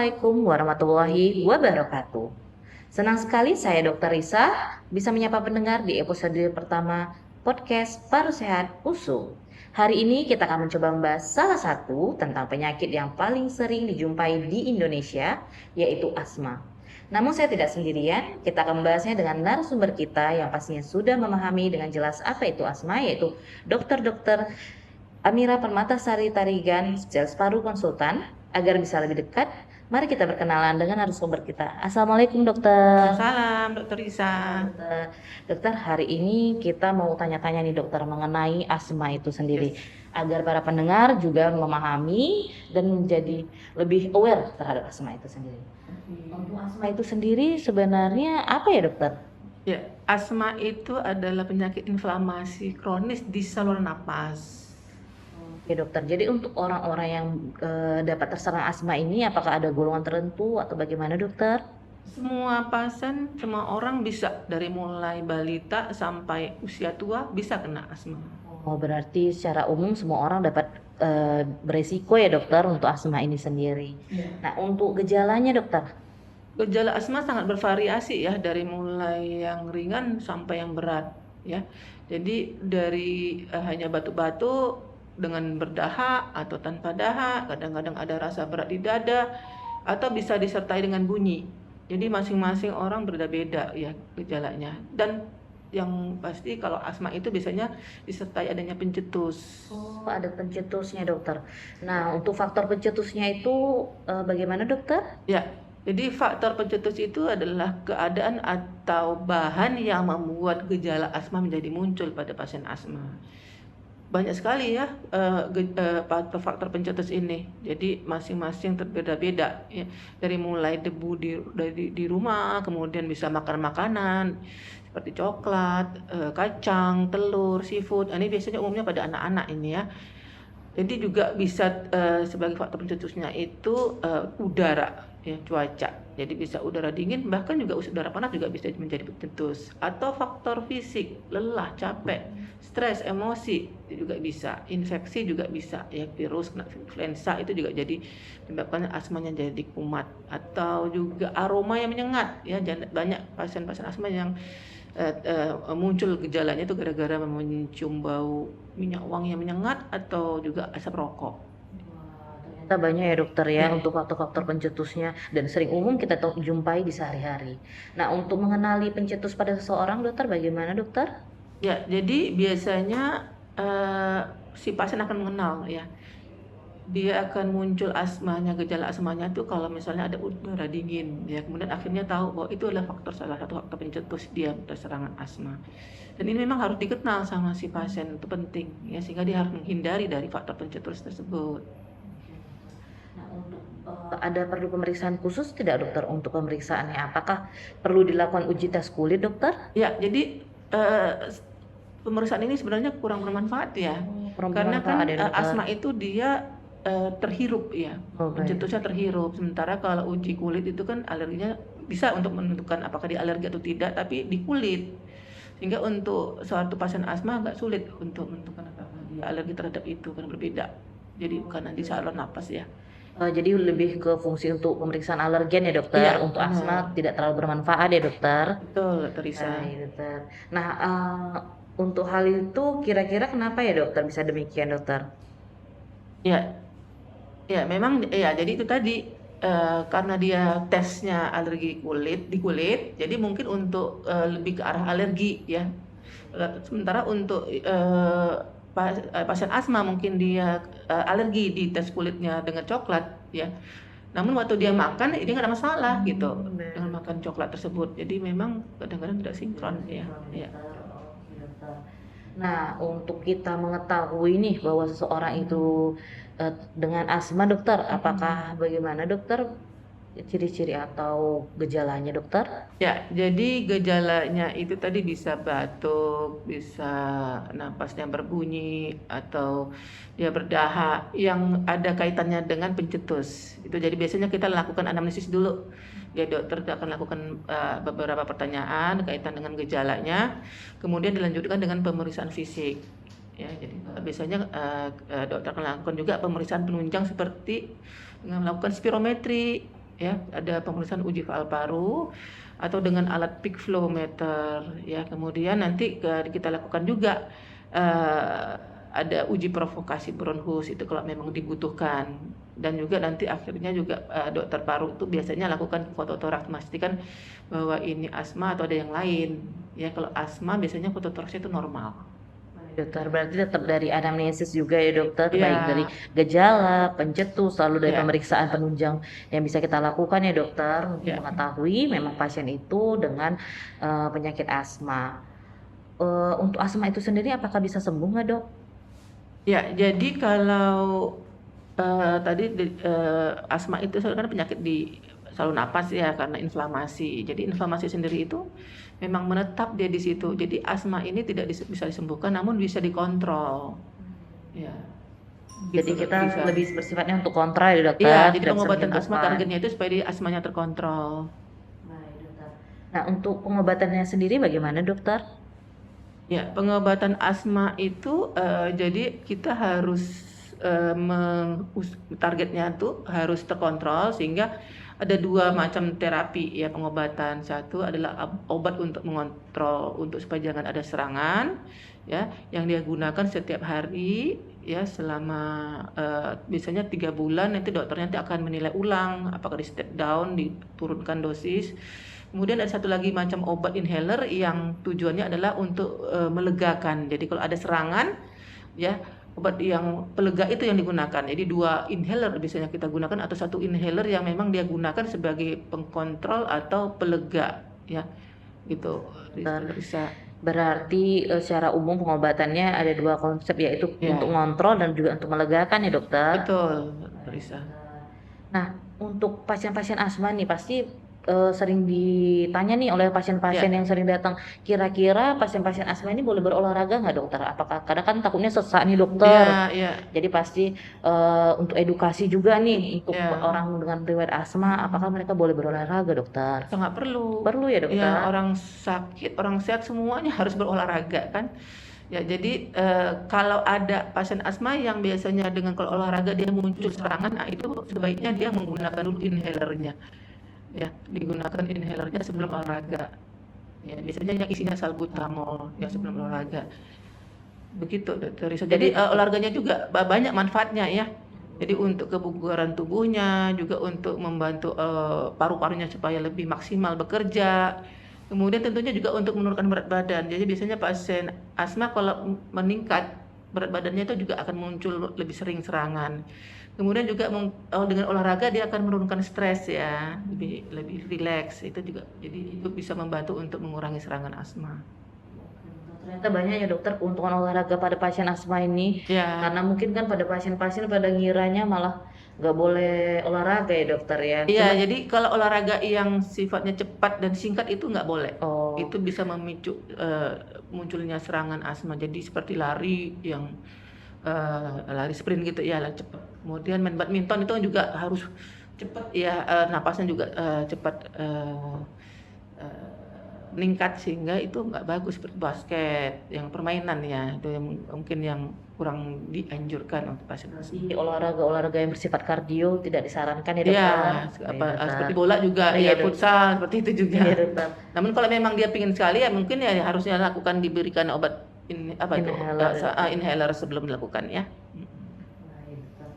Assalamualaikum warahmatullahi wabarakatuh. Senang sekali saya Dr. Risa bisa menyapa pendengar di episode pertama podcast Paru Sehat USU. Hari ini kita akan mencoba membahas salah satu tentang penyakit yang paling sering dijumpai di Indonesia, yaitu asma. Namun saya tidak sendirian, kita akan membahasnya dengan narasumber kita yang pastinya sudah memahami dengan jelas apa itu asma, yaitu Dr. Amira Permatasari Tarigan, spesialis paru konsultan. Agar bisa lebih dekat, mari kita berkenalan dengan narasumber kita. Assalamualaikum dokter. Salam, Dokter Isa. Dokter, hari ini kita mau tanya-tanya nih dokter mengenai asma itu sendiri. Agar para pendengar juga memahami dan menjadi lebih aware terhadap asma itu sendiri. Untuk asma itu sendiri sebenarnya apa ya dokter? Ya, asma itu adalah penyakit inflamasi kronis di saluran napas. Oke dokter, jadi untuk orang-orang yang dapat terserang asma ini apakah ada golongan tertentu atau bagaimana dokter? Semua pasien, semua orang bisa dari mulai balita sampai usia tua bisa kena asma. Oh, berarti secara umum semua orang dapat beresiko ya dokter untuk asma ini sendiri. Nah, untuk gejalanya dokter? Gejala asma sangat bervariasi ya, dari mulai yang ringan sampai yang berat ya. Jadi dari hanya batuk-batuk dengan berdahak atau tanpa dahak, kadang-kadang ada rasa berat di dada atau bisa disertai dengan bunyi. Jadi masing-masing orang berbeda-beda ya gejalanya. Dan yang pasti kalau asma itu biasanya disertai adanya pencetus. Oh, ada pencetusnya dokter. Nah, untuk faktor pencetusnya itu bagaimana dokter? Ya, jadi faktor pencetus itu adalah keadaan atau bahan yang membuat gejala asma menjadi muncul pada pasien asma. Banyak sekali ya faktor pencetus ini. Jadi masing-masing berbeda-beda ya. Dari mulai debu di rumah, kemudian bisa makan makanan seperti coklat, kacang, telur, seafood. Ini biasanya umumnya pada anak-anak ini ya. Jadi juga bisa sebagai faktor pencetusnya itu udara ya, cuaca. Jadi bisa udara dingin, bahkan juga udara panas juga bisa menjadi pencetus. Atau faktor fisik, lelah, capek, stres, emosi itu juga bisa. Infeksi juga bisa ya, virus, influenza itu juga jadi menyebabkan asmanya jadi kumat. Atau juga aroma yang menyengat ya, banyak pasien-pasien asma yang muncul gejalanya itu gara-gara mencium bau minyak wangi yang menyengat atau juga asap rokok. Ternyata banyak ya dokter ya untuk faktor-faktor pencetusnya dan sering umum kita jumpai di sehari-hari. Nah, untuk mengenali pencetus pada seseorang dokter bagaimana dokter? Ya, jadi biasanya si pasien akan mengenal ya. Dia akan muncul asmanya, gejala asmanya itu kalau misalnya ada udara dingin ya, kemudian akhirnya tahu bahwa itu adalah salah satu faktor pencetus dia terserangan asma. Dan ini memang harus dikenal sama si pasien, itu penting ya, sehingga dia harus menghindari dari faktor pencetus tersebut. Nah, untuk ada perlu pemeriksaan khusus tidak dokter untuk pemeriksaannya? Apakah perlu dilakukan uji tes kulit dokter? Ya, jadi pemeriksaan ini sebenarnya kurang bermanfaat ya, karena kan asma itu dia terhirup ya, pencetusnya terhirup. Sementara kalau uji kulit itu kan alerginya bisa untuk menentukan apakah dia alergi atau tidak, tapi di kulit. Sehingga untuk suatu pasien asma agak sulit untuk menentukan apakah dia alergi terhadap itu, kan berbeda. Jadi bukan di saluran napas ya. Jadi lebih ke fungsi untuk pemeriksaan alergen ya dokter. Iya, untuk asma tidak terlalu bermanfaat ya dokter. Betul, Teresa. Dokter. Nah, untuk hal itu kira-kira kenapa ya dokter bisa demikian dokter? Ya, ya memang ya, jadi itu tadi karena dia tesnya alergi di kulit, jadi mungkin untuk lebih ke arah alergi ya. Sementara untuk pasien asma mungkin dia alergi di tes kulitnya dengan coklat ya. Namun waktu dia makan dia nggak ada masalah gitu dengan makan coklat tersebut. Jadi memang kadang-kadang tidak sinkron ya. Ya. Nah, untuk kita mengetahui nih bahwa seseorang itu dengan asma dokter, apakah bagaimana dokter ciri-ciri atau gejalanya dokter? Ya, jadi gejalanya itu tadi bisa batuk, bisa napasnya berbunyi, atau dia berdahak yang ada kaitannya dengan pencetus. Itu jadi biasanya kita lakukan anamnesis dulu. Ya, dokter akan lakukan beberapa pertanyaan kaitan dengan gejalanya, kemudian dilanjutkan dengan pemeriksaan fisik. Ya, jadi biasanya dokter akan lakukan juga pemeriksaan penunjang seperti dengan melakukan spirometri ya, ada pemeriksaan uji faal paru atau dengan alat peak flow meter, ya. Kemudian nanti kita lakukan juga ada uji provokasi bronchus itu kalau memang dibutuhkan, dan juga nanti akhirnya juga dokter paru itu biasanya lakukan fototoraks memastikan bahwa ini asma atau ada yang lain, ya. Kalau asma biasanya fototoraks itu normal. Dokter, berarti tetap dari anamnesis juga ya dokter, baik dari Ya, gejala, pencetus, lalu dari ya, pemeriksaan penunjang yang bisa kita lakukan ya dokter untuk ya. mengetahui memang pasien itu dengan penyakit asma. Untuk asma itu sendiri apakah bisa sembuh nggak dok? Ya, jadi kalau tadi asma itu kan penyakit di saluran napas ya karena inflamasi. Jadi inflamasi sendiri itu memang menetap dia di situ. Jadi asma ini tidak bisa disembuhkan, namun bisa dikontrol. Ya, Jadi gitu kita bisa. lebih bersifatnya untuk kontra ya Iya, dokter, jadi tidak bisa pengobatan asma menyembuhkan. targetnya itu supaya asmanya terkontrol. Baik, dokter. Nah, untuk pengobatannya sendiri bagaimana dokter? Ya, pengobatan asma itu jadi kita harus targetnya tuh harus terkontrol, sehingga ada dua macam terapi ya pengobatan. Satu adalah obat untuk mengontrol untuk supaya jangan ada serangan, ya, yang dia gunakan setiap hari ya selama biasanya 3 bulan. Nanti dokternya nanti akan menilai ulang apakah di step down, diturunkan dosis. Kemudian ada satu lagi macam obat inhaler yang tujuannya adalah untuk melegakan. Jadi kalau ada serangan, ya, obat yang pelega itu yang digunakan. Jadi 2 inhaler biasanya kita gunakan, atau 1 inhaler yang memang dia gunakan sebagai pengkontrol atau pelega, ya, gitu. Dokter. Bisa. Berarti secara umum pengobatannya ada dua konsep yaitu untuk Ya, ngontrol dan juga untuk melegakan ya dokter. betul, Risa. Nah, untuk pasien-pasien asma nih pasti sering ditanya nih oleh pasien-pasien Ya, yang sering datang, kira-kira pasien-pasien asma ini boleh berolahraga nggak dokter? Apakah kadang kan takutnya sesak nih dokter. ya, ya, Jadi pasti untuk edukasi juga nih untuk ya. orang dengan riwayat asma, apakah mereka boleh berolahraga dokter? Sangat perlu. Perlu ya dokter? Ya, orang sakit, orang sehat semuanya harus berolahraga kan. Ya, jadi kalau ada pasien asma yang biasanya dengan kalau olahraga dia muncul serangan, nah itu sebaiknya dia menggunakan dulu inhalernya. Ya, digunakan inhalernya sebelum olahraga. Ya, biasanya yang isinya salbutamol ya sebelum olahraga. Begitu, Dokter Risa. Jadi olahraganya juga banyak manfaatnya ya. Jadi untuk kebugaran tubuhnya, juga untuk membantu paru-parunya supaya lebih maksimal bekerja. Kemudian tentunya juga untuk menurunkan berat badan. Jadi biasanya pasien asma kalau meningkat berat badannya itu juga akan muncul lebih sering serangan. Kemudian juga dengan olahraga dia akan menurunkan stres ya, lebih rileks. Itu juga jadi itu bisa membantu untuk mengurangi serangan asma. Ternyata banyak ya dokter keuntungan olahraga pada pasien asma ini. Ya. Karena mungkin kan pada pasien-pasien pada ngiranya malah nggak boleh olahraga ya dokter ya. Iya, Cuman jadi kalau olahraga yang sifatnya cepat dan singkat itu nggak boleh. oh Itu bisa memicu munculnya serangan asma. Jadi seperti lari yang lari sprint gitu ya, lari cepat. Kemudian main badminton itu juga harus cepat ya, napasnya juga cepat meningkat, sehingga itu nggak bagus seperti basket, yang permainan ya, itu yang mungkin yang kurang dianjurkan untuk pasien asma. jadi olahraga-olahraga yang bersifat kardio tidak disarankan ya Iya, dokter. apa, Baik, dokter. seperti bola juga, Iya, ya Dok. futsal, seperti itu juga. Iya dokter. Namun kalau memang dia pingin sekali ya mungkin ya harusnya lakukan diberikan obat Inhaler, dokter. inhaler sebelum dilakukan ya. Baik, dokter.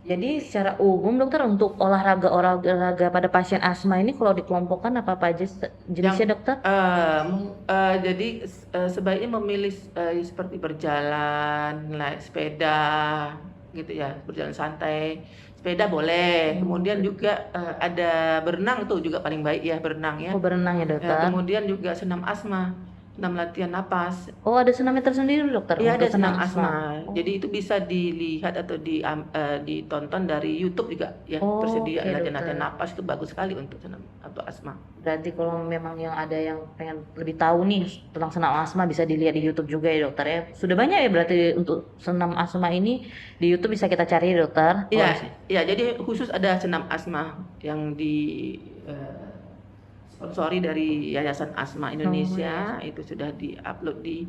Jadi secara umum dokter untuk olahraga pada pasien asma ini kalau dikelompokkan apa aja jenisnya Yang dokter? jadi sebaiknya memilih seperti berjalan, naik sepeda, gitu ya, berjalan santai. Sepeda boleh, kemudian juga ada berenang, itu juga paling baik ya, berenang ya. Oh berenang ya dokter. Kemudian juga senam asma, senam latihan napas. Oh ada senamnya tersendiri dokter Iya, ada untuk senam senam asma. Oh. Jadi itu bisa dilihat atau ditonton dari YouTube juga ya. Oh, Tersedia oke, latihan-latihan dokter. napas, itu bagus sekali untuk senam atau asma. Berarti kalau memang yang ada yang pengen lebih tahu nih tentang senam asma bisa dilihat di YouTube juga ya dokter ya. Sudah banyak ya berarti untuk senam asma ini di YouTube bisa kita cari ya dokter. Iya, Oh, iya, jadi khusus ada senam asma yang sponsori dari Yayasan Asma Indonesia, itu sudah di-upload di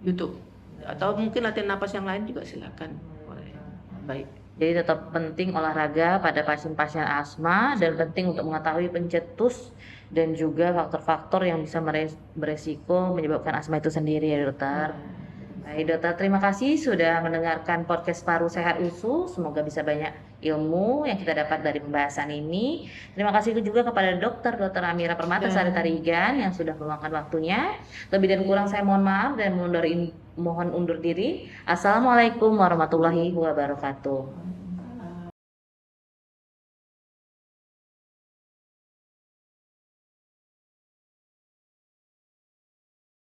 YouTube. Atau mungkin latihan napas yang lain juga silakan. Boleh. Baik. Jadi tetap penting olahraga pada pasien-pasien asma dan penting untuk mengetahui pencetus dan juga faktor-faktor yang bisa beresiko menyebabkan asma itu sendiri ya dokter. Ya. Baik dokter, terima kasih sudah mendengarkan podcast Paru Sehat USU. Semoga bisa banyak ilmu yang kita dapat dari pembahasan ini. Terima kasih juga kepada Dr. Amira Permatasari Dan Tarigan yang sudah meluangkan waktunya. Lebih dan kurang saya mohon maaf dan mohon undur diri. Assalamualaikum warahmatullahi wabarakatuh.